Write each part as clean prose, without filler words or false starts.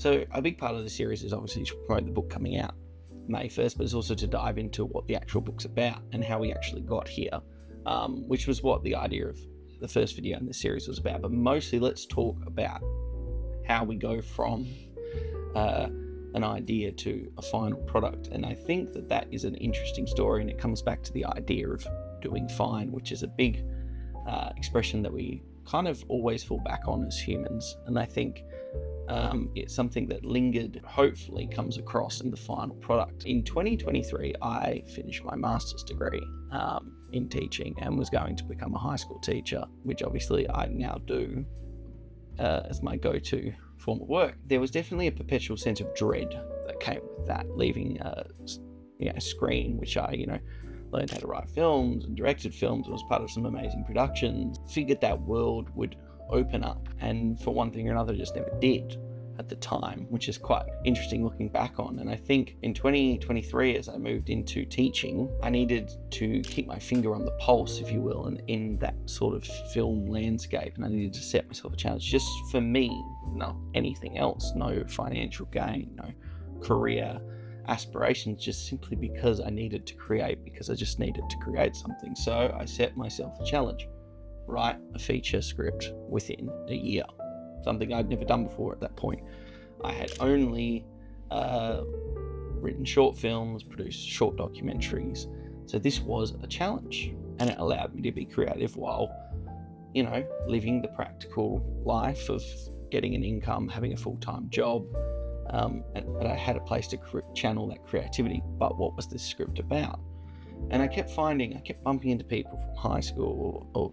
So a big part of the series is obviously to promote the book coming out May 1st, but it's also to dive into what the actual book's about and how we actually got here, which was what the idea of the first video in this series was about. But mostly let's talk about how we go from an idea to a final product. And I think that is an interesting story, and it comes back to the idea of doing fine, which is a big expression that we kind of always fall back on as humans. And I think it's something that lingered, hopefully comes across in the final product. In 2023, I finished my master's degree in teaching and was going to become a high school teacher, which obviously I now do as my go-to form of work. There was definitely a perpetual sense of dread that came with that, leaving screen, which I, learned how to write films and directed films, and was part of some amazing productions. Figured that world would open up, and for one thing or another just never did at the time, which is quite interesting looking back on. And I think in 2023, as I moved into teaching, I needed to keep my finger on the pulse, if you will, and in that sort of film landscape, and I needed to set myself a challenge just for me, not anything else, no financial gain, no career aspirations, just simply because I needed to create, because I just needed to create something. So I set myself a challenge: write a feature script within a year, something I'd never done before at that point. I had only written short films, produced short documentaries, so this was a challenge, and it allowed me to be creative while, living the practical life of getting an income, having a full-time job, but I had a place to channel that creativity. But what was this script about? And I kept bumping into people from high school or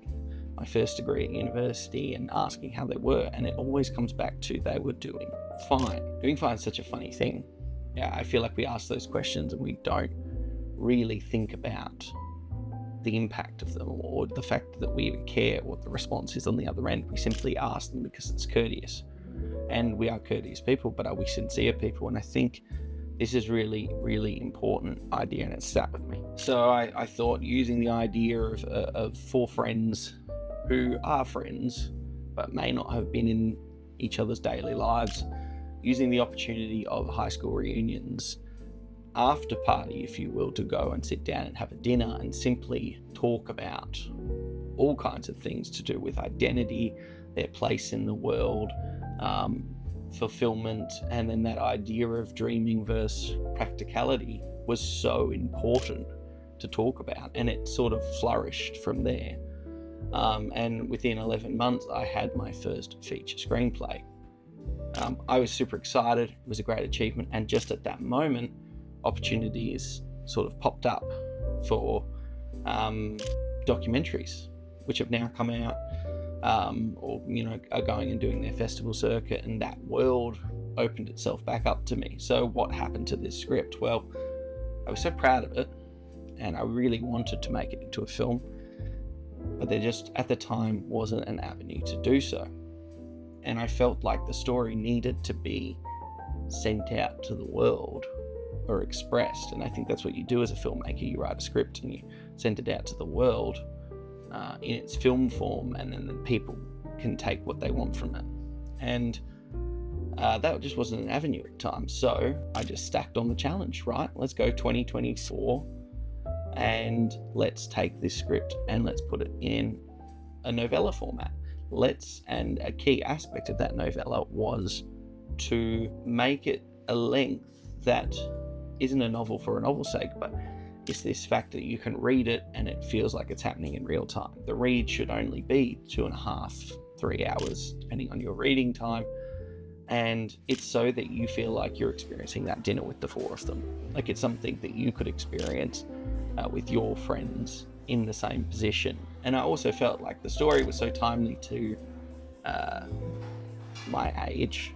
my first degree at university and asking how they were, and it always comes back to they were doing fine. Doing fine is such a funny thing. Yeah, I feel like we ask those questions and we don't really think about the impact of them, or the fact that we even care what the response is on the other end. We simply ask them because it's courteous, and we are courteous people, but are we sincere people? And I think this is really, really important idea, and it sat with me. So I thought, using the idea of four friends who are friends but may not have been in each other's daily lives, using the opportunity of high school reunions, after party, if you will, to go and sit down and have a dinner and simply talk about all kinds of things to do with identity, their place in the world, fulfillment, and then that idea of dreaming versus practicality was so important to talk about, and it sort of flourished from there. And within 11 months, I had my first feature screenplay. I was super excited. It was a great achievement, and just at that moment, opportunities sort of popped up for documentaries, which have now come out, or are going and doing their festival circuit, and that world opened itself back up to me. So what happened to this script? Well, I was so proud of it, and I really wanted to make it into a film, but there just at the time wasn't an avenue to do so. And I felt like the story needed to be sent out to the world or expressed. And I think that's what you do as a filmmaker. You write a script and you send it out to the world in its film form, and then people can take what they want from it. And that just wasn't an avenue at the time. So I just stacked on the challenge, right? Let's go 2024 and let's take this script and let's put it in a novella format. And a key aspect of that novella was to make it a length that isn't a novel for a novel's sake, but it's this fact that you can read it and it feels like it's happening in real time. The read should only be 2.5, 3 hours, depending on your reading time. And it's so that you feel like you're experiencing that dinner with the four of them. Like it's something that you could experience with your friends in the same position. And I also felt like the story was so timely to my age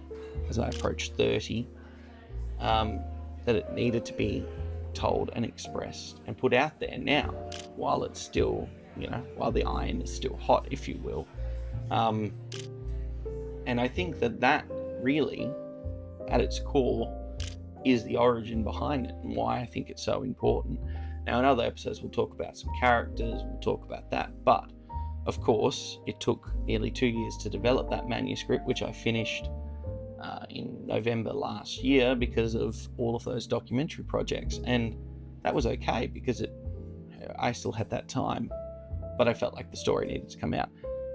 as I approached 30, that it needed to be told and expressed and put out there now while it's still, while the iron is still hot, if you will. And I think that really, at its core, is the origin behind it and why I think it's so important. Now, in other episodes, we'll talk about some characters, we'll talk about that, but of course, it took nearly 2 years to develop that manuscript, which I finished in November last year because of all of those documentary projects, and that was okay because I still had that time, but I felt like the story needed to come out.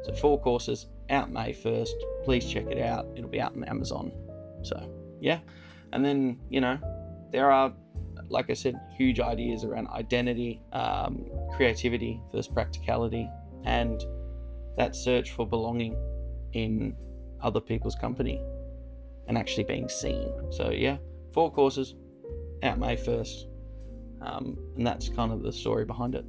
So 4 courses out May 1st. Please check it out. It'll be out on Amazon. So yeah, and then there are, like I said, huge ideas around identity, creativity versus practicality, and that search for belonging in other people's company and actually being seen. So yeah, 4 courses out May 1st, and that's kind of the story behind it.